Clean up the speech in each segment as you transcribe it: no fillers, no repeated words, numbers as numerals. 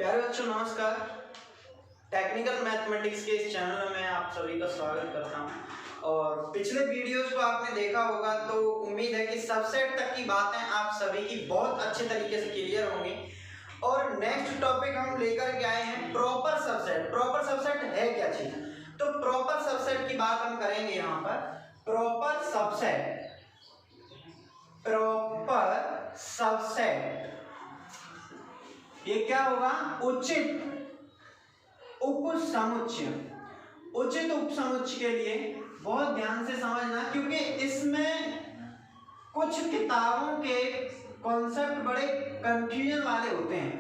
प्यारे बच्चों नमस्कार। टेक्निकल मैथमेटिक्स के इस चैनल में मैं आप सभी का स्वागत करता हूं। और पिछले वीडियोस को आपने देखा होगा तो उम्मीद है कि सबसेट तक की बातें आप सभी की बहुत अच्छे तरीके से क्लियर होंगी। और नेक्स्ट टॉपिक हम लेकर के आए हैं प्रॉपर सबसेट। प्रॉपर सबसेट है क्या चीज? तो प्रॉपर सबसेट की बात हम करेंगे यहाँ पर। प्रॉपर सबसेट, प्रॉपर सबसेट ये क्या होगा? उचित उपसमुच्चय। उचित उपसमुच्चय के लिए बहुत ध्यान से समझना, क्योंकि इसमें कुछ किताबों के कॉन्सेप्ट बड़े कंफ्यूजन वाले होते हैं।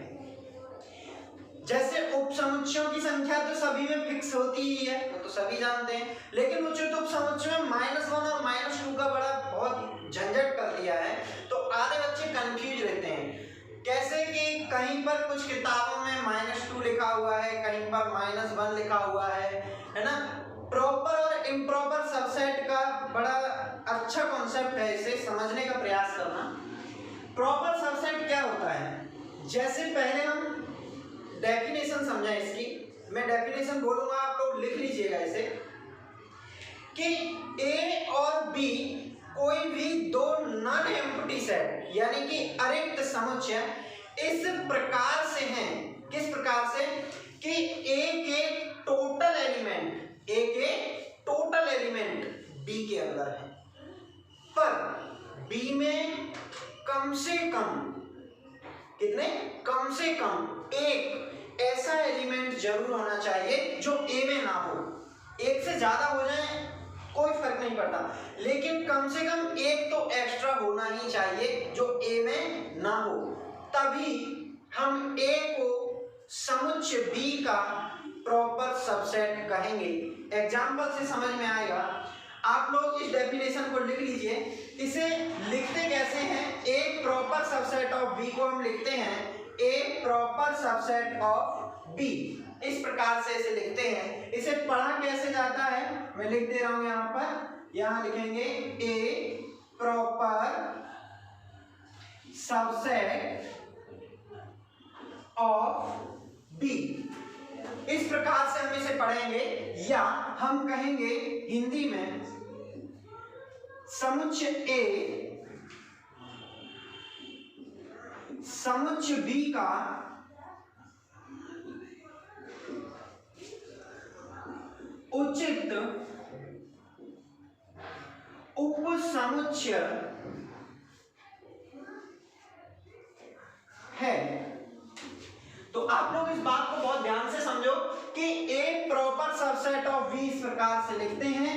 जैसे उपसमुच्चयों की संख्या तो सभी में फिक्स होती ही है, वो तो सभी जानते हैं, लेकिन उचित उपसमुच्चय में -1 और -2 का बड़ा बहुत झंझट कर दिया है। तो आधे बच्चे कंफ्यूज रहते हैं। कैसे कि कहीं पर कुछ किताबों में -2 लिखा हुआ है, कहीं पर -1 लिखा हुआ है ना। प्रॉपर और इम्प्रॉपर सबसेट का बड़ा अच्छा कॉन्सेप्ट है, इसे समझने का प्रयास करना। प्रॉपर सबसेट क्या होता है? जैसे पहले हम डेफिनेशन समझें इसकी। मैं डेफिनेशन बोलूंगा, आप लोग लिख लीजिएगा इसे कि ए और बी कोई भी दो नॉन एम्प्टी सेट यानी कि अरिक्त समुच्चय इस प्रकार से हैं। किस प्रकार से? कि ए के टोटल एलिमेंट बी के अंदर है, पर बी में कम से कम कितने? कम से कम एक ऐसा एलिमेंट जरूर होना चाहिए जो ए में ना हो। एक से ज्यादा हो जाए कोई फर्क नहीं पड़ता, लेकिन कम से कम एक तो एक्स्ट्रा होना ही चाहिए जो ए में ना हो। तभी हम ए को समुच्चय बी का प्रॉपर सबसेट कहेंगे। एग्जाम्पल से समझ में आएगा। आप लोग इस डेफिनेशन को लिख लीजिए। इसे लिखते कैसे हैं? ए प्रॉपर सबसेट ऑफ बी को हम लिखते हैं ए प्रॉपर सबसेट ऑफ बी। इस प्रकार से इसे लिखते हैं। इसे पढ़ा कैसे जाता है मैं लिख दे रहा हूं यहां पर। यहां लिखेंगे ए प्रॉपर सबसेट ऑफ बी। इस प्रकार से हम इसे पढ़ेंगे, या हम कहेंगे हिंदी में समुच्चय ए समुच्चय बी का उचित उपसमुच्चय है। तो आप लोग इस बात को बहुत ध्यान से समझो कि ए प्रॉपर सबसेट ऑफ बी इस प्रकार से लिखते हैं।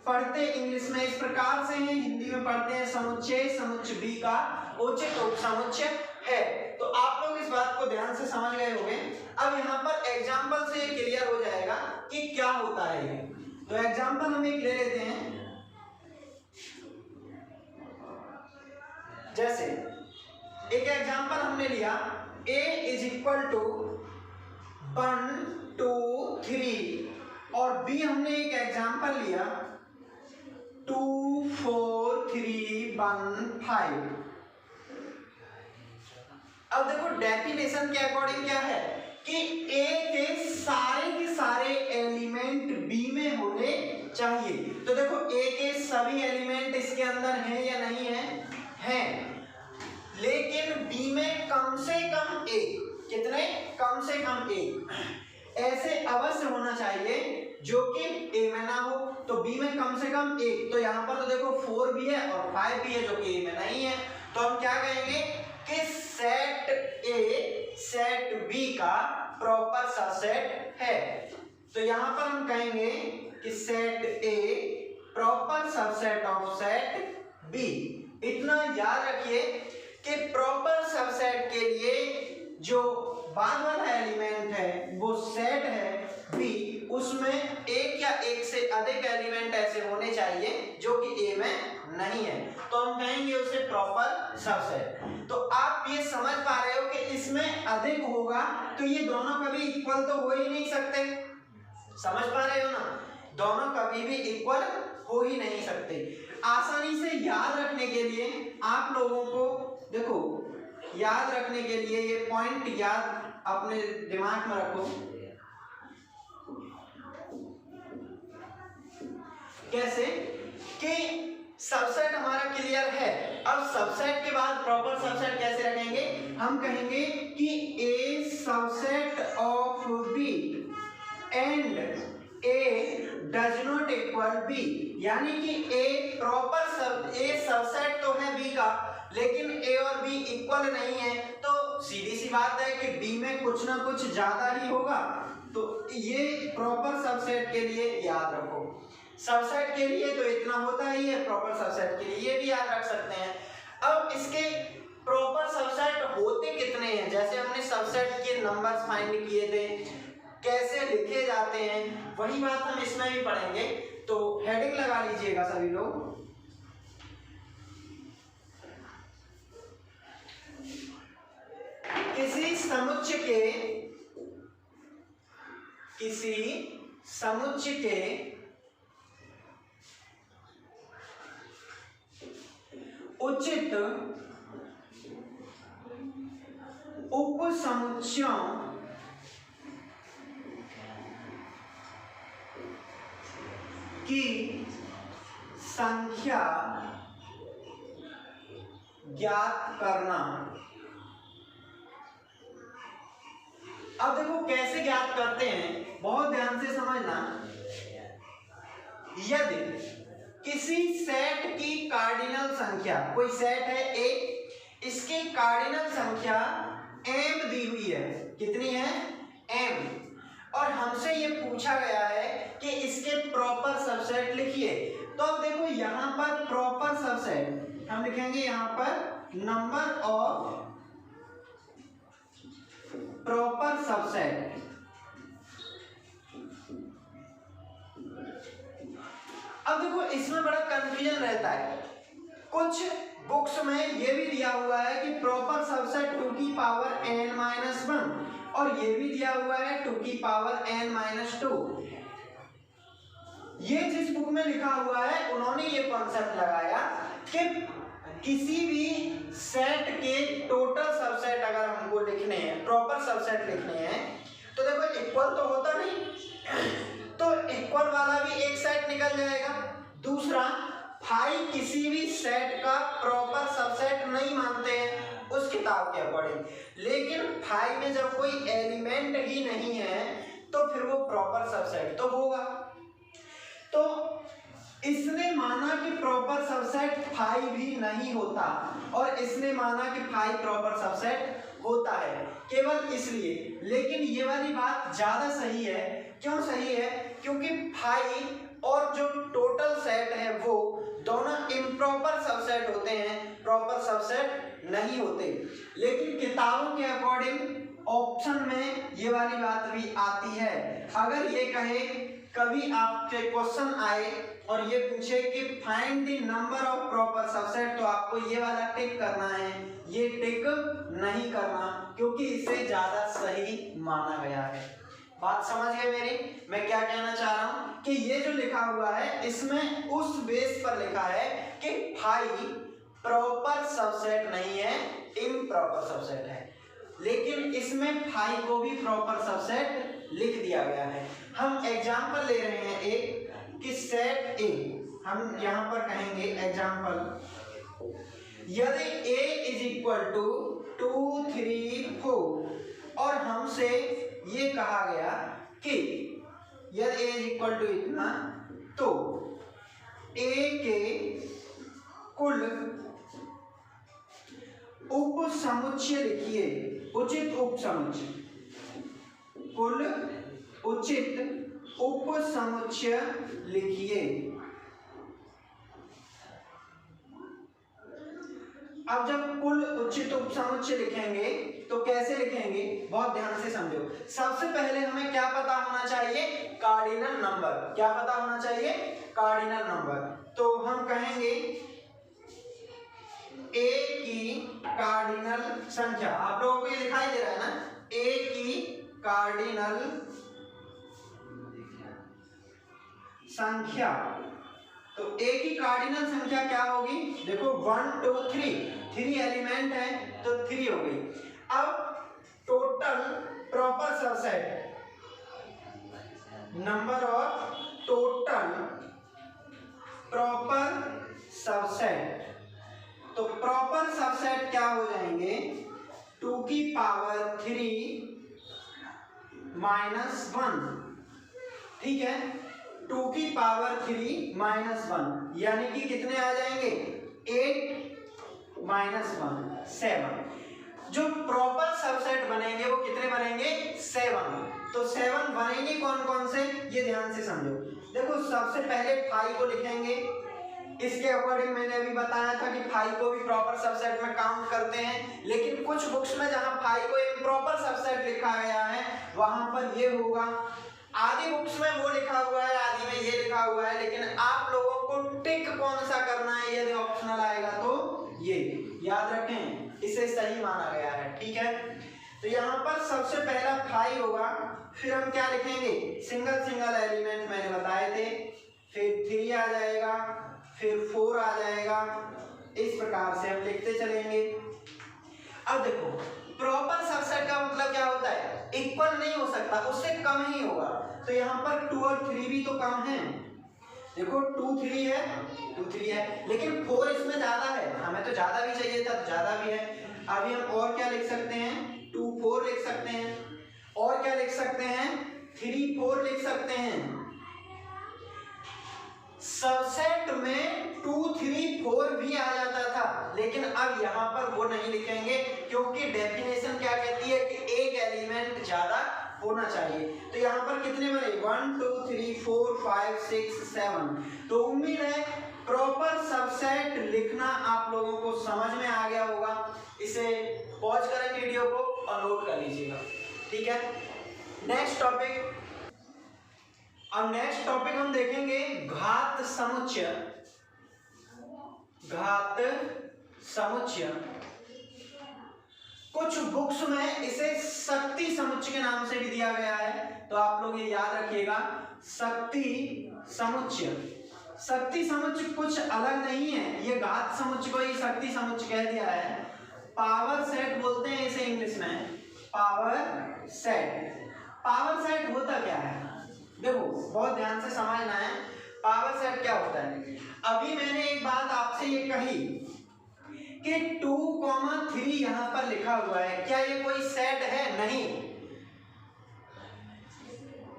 पढ़ते इंग्लिश में इस प्रकार से हैं, हिंदी में पढ़ते हैं समुच्चय बी का उचित उपसमुच्चय है। तो आप लोग इस बात को ध्यान से समझ गए होंगे। अब यहाँ पर एग्जाम्पल से क्लियर हो जाएगा कि क्या होता है ये। तो एग्जाम्पल हम एक ले लेते हैं। जैसे एक एग्जाम्पल हमने लिया a इज इक्वल टू 1 2 3 और b हमने एक एग्जाम्पल लिया 2 4 3 1 5। अब देखो डेफिनेशन के अकॉर्डिंग क्या है कि a के सारे एलिमेंट b में होने चाहिए। तो देखो a के सभी एलिमेंट इसके अंदर हैं या नहीं हैं, लेकिन b में कम से कम एक। कितने? कम से कम एक ऐसे अवश्य होना चाहिए जो कि a में ना हो। तो b में कम से कम एक। तो यहाँ पर तो देखो 4 भी है और 5 भी है जो कि a में नहीं है। तो हम क्या कहेंगे कि सेट a सेट b का प्रॉपर सबसेट है। तो यहाँ पर हम कहेंगे कि set a proper subset of set b। इतना याद रखिए कि प्रॉपर सबसेट के लिए जो बाद वाला एलिमेंट है वो सेट है बी, उसमें एक या एक से अधिक एलिमेंट ऐसे होने चाहिए जो कि ए में नहीं है। तो हम कहेंगे उसे प्रॉपर सबसेट। तो आप ये समझ पा रहे हो कि इसमें अधिक होगा तो ये दोनों कभी इक्वल तो हो ही नहीं सकते। समझ पा रहे हो ना? दोनों कभी भी इक्वल हो ही नहीं सकते। आसानी से याद रखने के लिए आप लोगों को देखो याद रखने के लिए ये पॉइंट याद अपने दिमाग में रखो। कैसे कि सबसेट हमारा क्लियर है, अब सबसेट के बाद प्रॉपर सबसेट कैसे रखेंगे, हम कहेंगे कि A subset of B and A does not equal B, यानी कि ए सबसेट तो है बी का, लेकिन ए और बी इक्वल नहीं है, तो सीधी सी बात है कि बी में कुछ ना कुछ ज्यादा ही होगा। तो ये प्रॉपर सबसेट के लिए याद रखो। सबसेट के लिए तो इतना होता ही है, प्रॉपर सबसेट के लिए ये भी याद रख सकते हैं। अब इसके प्रॉपर सबसेट होते कितने हैं, जैसे हमने सबसेट के नंबर्स फाइंड किए थे, कैसे लिखे जाते हैं, वही बात हम इसमें भी पढ़ेंगे। तो हेडिंग लगा लीजिएगा सभी लोग। किसी समुच्चय के उचित उपसमुच्चयों की संख्या ज्ञात करना। अब देखो कैसे ज्ञात करते हैं, बहुत ध्यान से समझना। यदि किसी सेट की कार्डिनल संख्या, कोई सेट है ए, इसकी कार्डिनल संख्या m दी हुई है, कितनी है m, और हमसे ये पूछा गया है कि इसके प्रॉपर सबसेट लिखिए। तो अब देखो यहां पर प्रॉपर सबसेट हम लिखेंगे, यहां पर नंबर ऑफ प्रॉपर सबसेट। अब देखो इसमें बड़ा कंफ्यूजन रहता है, कुछ बुक्स में ये भी दिया हुआ है कि प्रॉपर सबसेट 2 की पावर n-1, और ये भी दिया हुआ है 2 की पावर n-2। ये जिस बुक में लिखा हुआ है उन्होंने ये कॉन्सेप्ट लगाया कि किसी भी सेट के टोटल सबसेट अगर हमको लिखने हैं, प्रॉपर सबसेट लिखने हैं, तो देखो इक्वल तो होता नहीं, तो इक्वल वाला भी एक सेट निकल जाएगा। दूसरा, फाइव किसी भी सेट का प्रॉपर सबसेट नहीं मानते हैं उस किताब के अकॉर्डिंग, लेकिन फाइव में जब कोई एलिमेंट ही नहीं है तो फिर वो प्रॉपर सबसेट तो होगा। तो इसने माना कि प्रॉपर सबसेट फाइव भी नहीं होता, और इसने माना कि फाइव प्रॉपर सबसेट होता है, केवल इसलिए। लेकिन ये वाली बात ज्यादा सही है। क्यों सही है? क्योंकि फाइव और जो टोटल सेट है वो दोनों इम्प्रॉपर सबसेट होते हैं, प्रॉपर सबसेट नहीं होते। लेकिन किताबों के अकॉर्डिंग ऑप्शन में ये वाली बात भी आती है। अगर ये कहे, कभी आपके क्वेश्चन आए और ये पूछे कि find the number of proper subset, तो आपको ये वाला टिक करना है, ये टिक नहीं करना, क्योंकि इसे ज्यादा सही माना गया है। बात समझ गए मेरी? मैं क्या कहना चाह रहा हूं कि ये जो लिखा हुआ है इसमें उस बेस पर लिखा है कि फाइव प्रॉपर सबसेट नहीं है, इम्प्रॉपर सबसेट है, लेकिन इसमें फाइव को भी प्रॉपर सबसेट लिख दिया गया है। हम एग्जांपल ले रहे हैं एक कि सेट ए, हम यहां पर कहेंगे एग्जांपल, यदि a इज इक्वल टू 2 3 4 और हमसे ये कहा गया कि यदि a इज इक्वल टू इतना, तो a के कुल उपसमुच्चय लिखिए, उचित उपसमुच्चय, कुल उचित उपसमुच्चय लिखिए। अब जब कुल उचित उपसमुच्चय लिखेंगे तो कैसे लिखेंगे, बहुत ध्यान से समझो। सबसे पहले हमें क्या पता होना चाहिए? Cardinal number. क्या पता होना चाहिए? Cardinal number. तो हम कहेंगे a की कार्डिनल संख्या, आप लोगों को ये दिखाई दे रहा है ना, a की कार्डिनल संख्या। तो a की कार्डिनल संख्या क्या होगी? देखो 1 2 3 एलिमेंट है, तो 3 हो गई। अब total proper subset, number of total proper subset, तो प्रॉपर सबसेट क्या हो जाएंगे 2 की पावर 3 माइनस 1, ठीक है 2 की पावर 3 माइनस 1 यानी कि कितने आ जाएंगे 8 माइनस 1 7। जो प्रॉपर सबसेट बनेंगे वो कितने बनेंगे 7। तो 7 बनेंगे कौन कौन से ये ध्यान से समझो। देखो सबसे पहले 5 को लिखेंगे, इसके अकॉर्डिंग मैंने अभी बताया था कि 5 को भी प्रॉपर सबसेट में काउंट करते हैं, लेकिन कुछ बुक्स में जहां 5 को इम्प्रॉपर सबसेट लिखा गया है वहां पर ये होगा। आधी बुक्स में वो लिखा हुआ है, आधी में ये लिखा हुआ है, लेकिन आप लोगों को टिक कौन सा करना है यदि ऑप्शनल आएगा तो ये याद रखें, इसे सही माना गया है, ठीक है। तो यहाँ पर सबसे पहला 5 होगा, फिर हम क्या लिखेंगे सिंगल सिंगल एलिमेंट मैंने बताए थे, फिर 3 आ जाएगा, फिर 4 आ जाएगा, इस प्रकार से हम लिखते चलेंगे। अब देखो प्रॉपर सबसेट का मतलब क्या होता है इक्वल नहीं हो सकता, उससे कम ही होगा। तो यहाँ पर 2 और 3 भी तो कम है, देखो 2 3 है 2 3 है, लेकिन 4 इसमें ज्यादा है, हमें तो ज्यादा भी चाहिए था तो ज्यादा भी है। अभी हम और क्या लिख सकते हैं 2 4 लिख सकते हैं, और क्या लिख सकते हैं 3 4 लिख सकते हैं। सबसेट में 2 3 4 भी आ जाता था, लेकिन अब यहाँ पर वो नहीं लिखेंगे क्योंकि डेफिनेशन क्या कहती है कि एक एलिमेंट ज्यादा होना चाहिए। तो यहाँ पर कितने बने 1 2 3 4 5 6 7। तो उम्मीद है प्रॉपर सबसेट लिखना आप लोगों को समझ में आ गया होगा। इसे पॉज करें वीडियो को और नोट कर लीजिएगा, ठीक है। नेक्स्ट टॉपिक, अब नेक्स्ट टॉपिक हम देखेंगे घात समुच्चय। घात समुच्चय कुछ बुक्स में इसे शक्ति समुच्चय के नाम से भी दिया गया है, तो आप लोग ये याद रखिएगा शक्ति समुच्चय। शक्ति समुच्चय कुछ अलग नहीं है, ये घात समुच्चय को ही शक्ति समुच्चय कह दिया है। पावर सेट बोलते हैं इसे इंग्लिश में, पावर सेट। पावर सेट होता क्या है देखो बहुत ध्यान से समझना है, पावर सेट क्या होता है। अभी मैंने एक बात आपसे ये कही कि 2, 3 यहां पर लिखा हुआ है, क्या ये कोई सेट है? नहीं।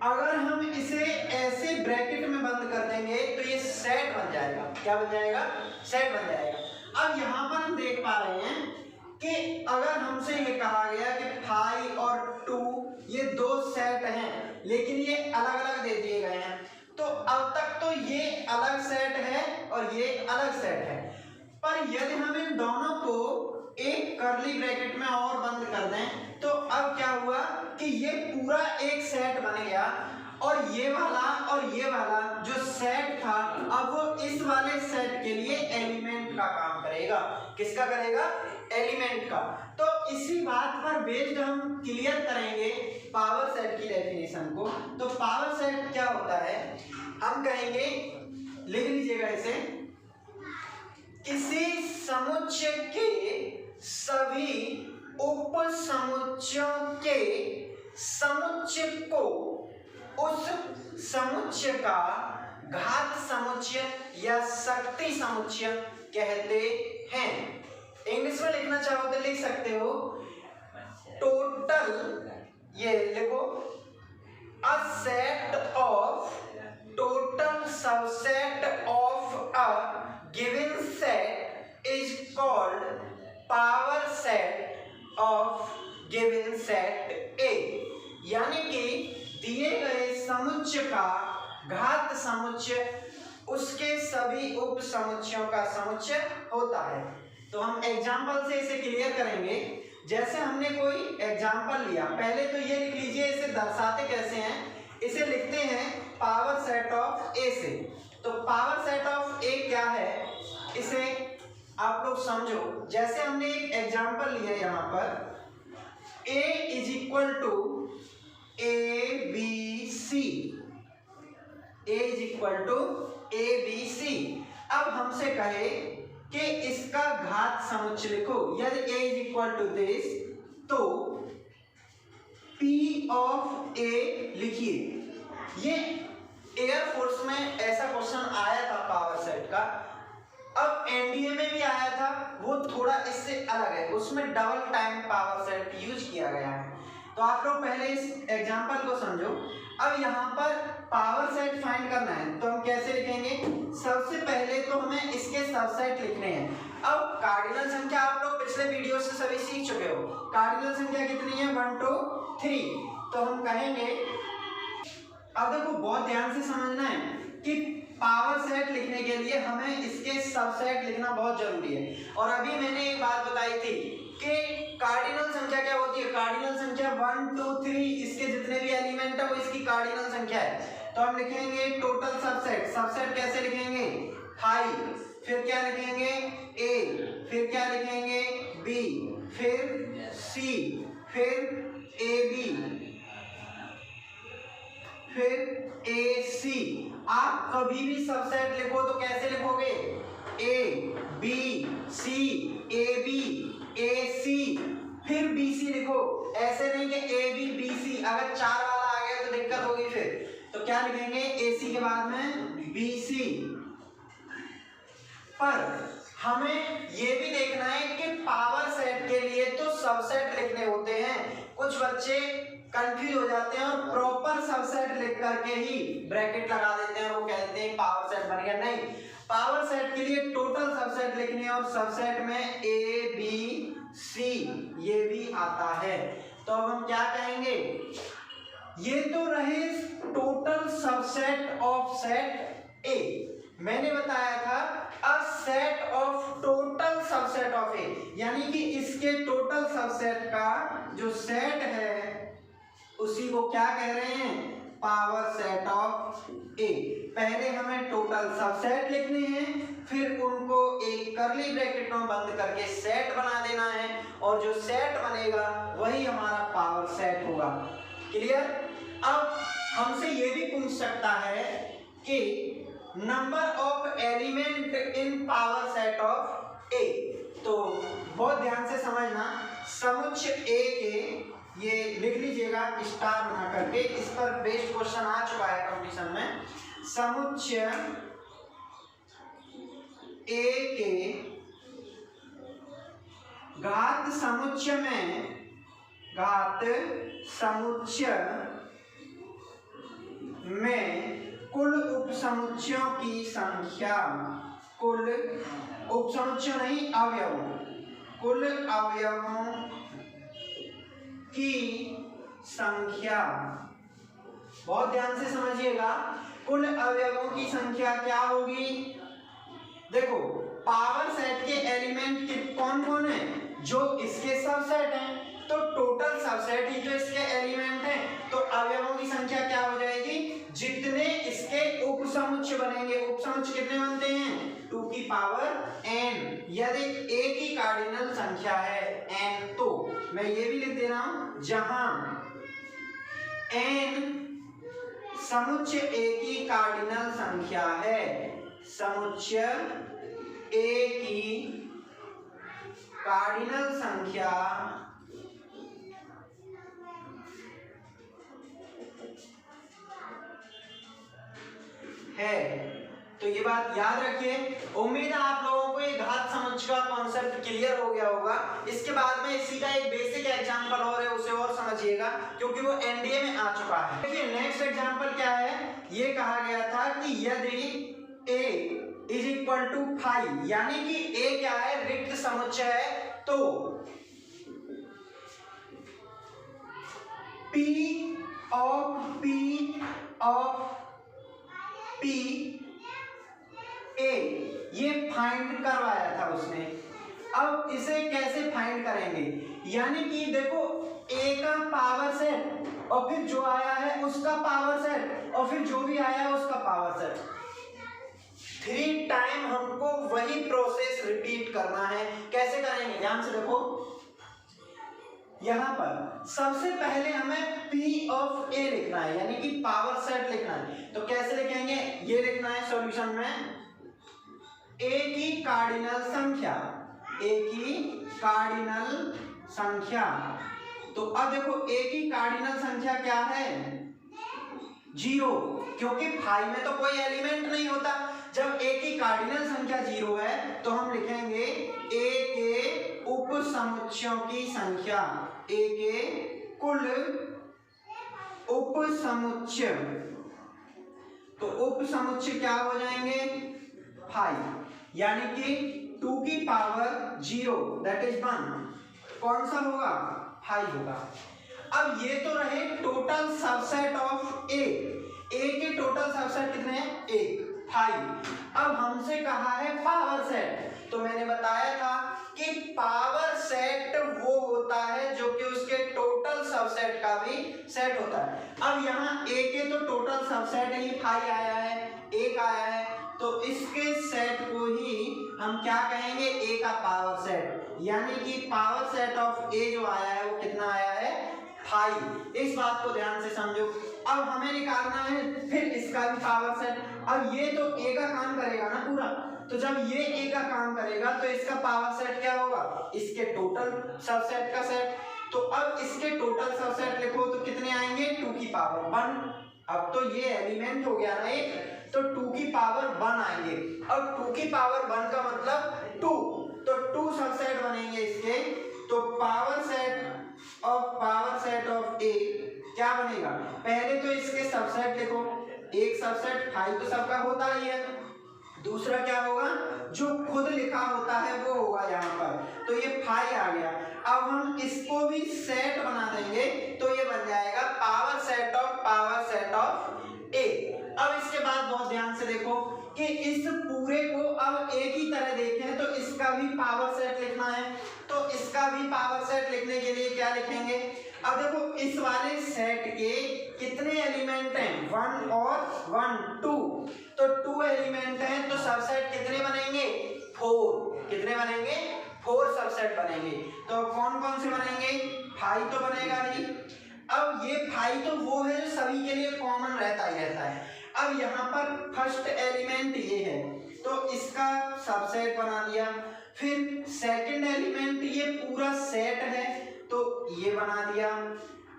अगर हम इसे ऐसे ब्रैकेट में बंद कर देंगे तो ये सेट बन जाएगा। क्या बन जाएगा? सेट बन जाएगा। अब यहां पर हम देख पा रहे हैं कि अगर हमसे ये कहा गया कि 5 और 2 ये 2 सेट हैं, लेकिन ये अलग अलग दे दिए गए हैं, तो अब तक तो ये अलग सेट है और ये अलग सेट है। पर यदि हम इन दोनों को एक कर्ली ब्रैकेट में और बंद कर दें तो अब क्या हुआ कि ये पूरा एक सेट बन गया, और ये वाला जो सेट था अब वो इस वाले सेट के लिए एलिमेंट का काम करेगा। किसका करेगा? एलिमेंट का। तो इसी बात पर बेस्ड हम क्लियर करेंगे पावर सेट की डेफिनेशन को। तो पावर सेट क्या होता है हम कहेंगे, लिख लीजिएगा इसे, किसी समुच्चय के सभी उप समुच्चयों के समुच्चय को उस समुच्चय का घात समुच्चय या शक्ति समुच्चय कहते हैं। इंग्लिश में लिखना चाहो तो लिख सकते हो टोटल, ये लिखो, a set of total subset of a given set is called power set of given set ए। यानी कि दिए गए समुच्चय का घात समुच्चय उसके सभी उप समुच्चयों का समुच्चय होता है। तो हम एग्जाम्पल से इसे क्लियर करेंगे। जैसे हमने कोई एग्जाम्पल लिया, पहले तो ये लिख लीजिए, इसे दर्शाते कैसे हैं, इसे लिखते हैं पावर सेट ऑफ ए से। तो पावर सेट ऑफ ए क्या है इसे आप लोग समझो। जैसे हमने एक एग्जाम्पल लिया यहाँ पर, a is equal to A B C, A is equal to A B C. अब हमसे कहे कि इसका घात समुच्चय लिखो। यदि a is equal to this तो P ऑफ A लिखिए। ये एयरफोर्स में ऐसा क्वेश्चन आया था पावर सेट का, अब एनडीए में भी आया था, वो थोड़ा इससे अलग है, उसमें double time power set use किया गया है। तो आप लोग पहले इस एग्जांपल को समझो। अब यहाँ पर पावर सेट फाइंड करना है तो हम कैसे लिखेंगे? सबसे पहले तो हमें इसके सबसेट लिखने हैं। अब कार्डिनल संख्या आप लोग पिछले वीडियो से सभी सीख चुके हो। कार्डिनल संख्या कितनी है? 1 2 3। तो हम कहेंगे, अब देखो बहुत ध्यान से समझना है कि पावर सेट लिखने के लिए हमें इसके सबसेट लिखना बहुत जरूरी है। और अभी मैंने एक बात बताई थी कि कार्डिनल संख्या क्या होती है? कार्डिनल संख्या 1 2 3, इसके जितने भी एलिमेंट है वो इसकी कार्डिनल संख्या है। तो हम लिखेंगे टोटल सबसेट। सबसेट कैसे लिखेंगे? 5, फिर क्या लिखेंगे? A, फिर क्या लिखेंगे? B, फिर C, फिर AB, फिर AC। आप कभी भी सबसेट लिखो तो कैसे लिखोगे? A, B, C, AB, AC, फिर BC लिखो। ऐसे नहीं कि AB, BC, अगर 4 वाला आ गया तो दिक्कत होगी फिर। तो क्या लिखेंगे? AC के बाद में BC। पर हमें ये भी देखना है कि पावर सेट के लिए तो सबसेट लिखने होते हैं। कुछ बच्चे कंफ्यूज हो जाते हैं और प्रॉपर सबसेट लिख करके ही ब्रैकेट लगा देते हैं और वो कहते हैं पावर सेट बन गया। नहीं, पावर सेट के लिए टोटल सबसेट लिखने हैं और सबसेट में A, B, C ये भी आता है। तो अब हम क्या कहेंगे? ये तो रहे total subset of set A। मैंने बताया था a set of total subset of A, यानी कि इसके टोटल सबसेट का जो सेट है उसी को क्या कह रहे हैं? Power set of A। पहले हमें टोटल सबसेट लिखने हैं, फिर उनको एक कर्ली ब्रैकेट में बंद करके सेट बना देना है और जो सेट बनेगा वही हमारा पावर सेट होगा। क्लियर? अब हमसे ये भी पूछ सकता है कि number of element in power set of A। तो बहुत ध्यान से समझना, समुच्चय A के ये लिख लीजिएगा स्टार बना करके, इस पर बेस्ड क्वेश्चन आ चुका है कंपटीशन में। समुच्चय A के घात समुच्चय में कुल उपसमुच्चयों की संख्या, कुल उपसमुच्चय नहीं अवयवों, कुल अवयवों की संख्या, बहुत ध्यान से समझिएगा, कुल अवयवों की संख्या क्या होगी? देखो पावर सेट के एलिमेंट कौन कौन है? जो इसके सबसेट हैं, तो टोटल सबसेट ही जो इसके एलिमेंट हैं, तो अवयवों की संख्या क्या हो जाएगी? जितने इसके उपसमुच्चय बनेंगे। उपसमुच्चय कितने बनते हैं? 2 की पावर n। यदि A की कार्डिनल संख्या है n, तो मैं ये भी लिख दे रहा हूं, जहां n समुच्चय A की कार्डिनल संख्या है, समुच्चय A की कार्डिनल संख्या है, तो ये बात याद रखिए। उम्मीद है आप लोगों को ये घात समुच्चय का कॉन्सेप्ट क्लियर हो गया होगा। इसके बाद में इसी का एक बेसिक एग्जांपल और है, उसे और समझिएगा क्योंकि वो एनडीए में आ चुका है। देखिए नेक्स्ट एग्जांपल क्या है? ये कहा गया था कि यदि A इज इक्वल टू 5, यानी कि A क्या है? रिक्त समुच्चय है, तो P ऑफ P A ये फाइंड करवाया था उसने। अब इसे कैसे फाइंड करेंगे? यानी कि देखो A का पावर सेट और फिर जो आया है उसका पावर सेट और फिर जो भी आया है उसका पावर सेट, 3 टाइम हमको वही प्रोसेस रिपीट करना है। कैसे करेंगे? ध्यान से देखो, यहां पर सबसे पहले हमें P ऑफ A लिखना है, यानी कि पावर सेट लिखना है। तो कैसे लिखेंगे? ये लिखना है सॉल्यूशन में ए की कार्डिनल संख्या, ए की कार्डिनल संख्या। तो अब देखो ए की कार्डिनल संख्या क्या है, 0, क्योंकि 5 में तो कोई एलिमेंट नहीं होता। जब ए की कार्डिनल संख्या 0 है तो हम लिखेंगे ए के उप समुच्चयों की संख्या, ए के कुल उप समुच्चय। तो उप समुच्चय क्या हो जाएंगे, 5, यानी कि 2 की पावर 0 दैट इज 1 कौन सा होगा, 5 होगा। अब ये तो रहे टोटल सबसेट ऑफ ए के टोटल सबसेट कितने हैं, 1, 5। अब हमसे कहा है पावर सेट, तो मैंने बताया था कि पावर सेट वो होता है जो कि उसके टोटल सबसेट का भी सेट होता है। अब यहाँ ए के तो टोटल सबसेट ही 5 आया है, 1 आया है, तो इसके सेट को ही हम क्या कहेंगे, ए का पावर सेट, यानी कि पावर सेट ऑफ ए जो आया है वो कितना आया है, 5। इस बात को ध्यान से समझो। अब हमें निकालना है फिर इसका भी पावर सेट। अब ये तो ए का काम करेगा ना पूरा, तो जब ये ए का काम करेगा तो इसका पावर सेट क्या होगा, इसके टोटल सबसेट का सेट। तो अब इसके टोटल सबसेट लिखो तो कितने आएंगे, 2 की पावर 1। अब तो ये एलिमेंट हो गया ना एक, तो 2 की पावर 1 आएंगे। अब 2 की पावर 1 का मतलब 2, तो 2 सबसेट बनेंगे इसके। तो पावर सेट ऑफ ए क्या बनेगा, पहले तो इसके सबसेट लिखो, एक सबसेट 5 तो सबका होता ही है, दूसरा क्या होगा, जो खुद लिखा होता है वो होगा यहाँ पर, तो ये 5 आ गया। अब हम इसको भी सेट बना देंगे तो ये बन जाएगा पावर सेट ऑफ ए। अब इसके बाद बहुत ध्यान से देखो कि इस पूरे को अब ए की तरह देखें तो इसका भी पावर सेट लिखना है, तो इसका भी पावर सेट लिखने के लिए क्या लिखेंगे, अब देखो इस वाले सेट के कितने एलिमेंट हैं, 1 और 1 2, तो 2 एलिमेंट हैं, तो सबसेट कितने बनेंगे, 4। कितने बनेंगे, 4 सबसेट बनेंगे। तो कौन कौन से बनेंगे, 5 तो बनेगा ही। अब ये 5 तो वो है जो सभी के लिए कॉमन रहता ही रहता है। अब यहाँ पर फर्स्ट एलिमेंट ये है तो इसका सबसेट बना दिया, फिर सेकंड एलिमेंट ये पूरा सेट है तो ये बना दिया।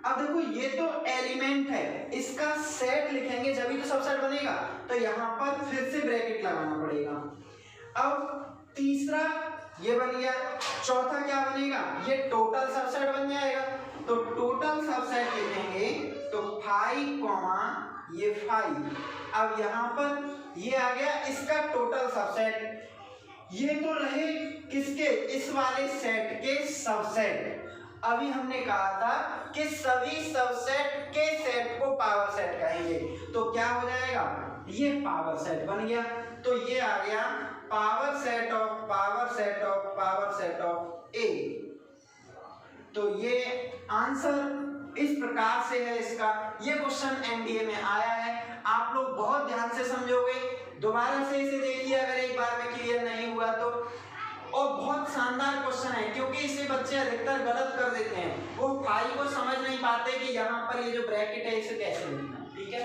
अब देखो ये तो एलिमेंट है, इसका सेट लिखेंगे जब तो सबसेट बनेगा, तो यहाँ पर फिर से ब्रैकेट लगाना पड़ेगा। अब तीसरा ये बन गया, चौथा क्या बनेगा, ये टोटल सबसेट बन जाएगा, तो टोटल सबसेट लिखेंगे तो 5, ये 5। अब यहाँ पर ये आ गया इसका टोटल सबसेट। ये तो रहे किसके, इस वाले सेट के सबसेट। अभी हमने कहा था कि सभी सबसेट के सेट को पावर सेट कहेंगे, तो क्या हो जाएगा, ये पावर सेट बन गया। तो ये आ गया पावर सेट ऑफ ए। तो ये आंसर इस प्रकार से है इसका। ये क्वेश्चन एनडीए में आया है, आप लोग बहुत ध्यान से समझोगे, दोबारा से इसे देखिए अगर एक बार में क्लियर नहीं हुआ तो। और बहुत शानदार क्वेश्चन है क्योंकि इसे बच्चे अधिकतर गलत कर देते हैं, वो 5 को समझ नहीं पाते कि यहाँ पर ये जो ब्रैकेट है इसे कैसे लिखना है। ठीक है।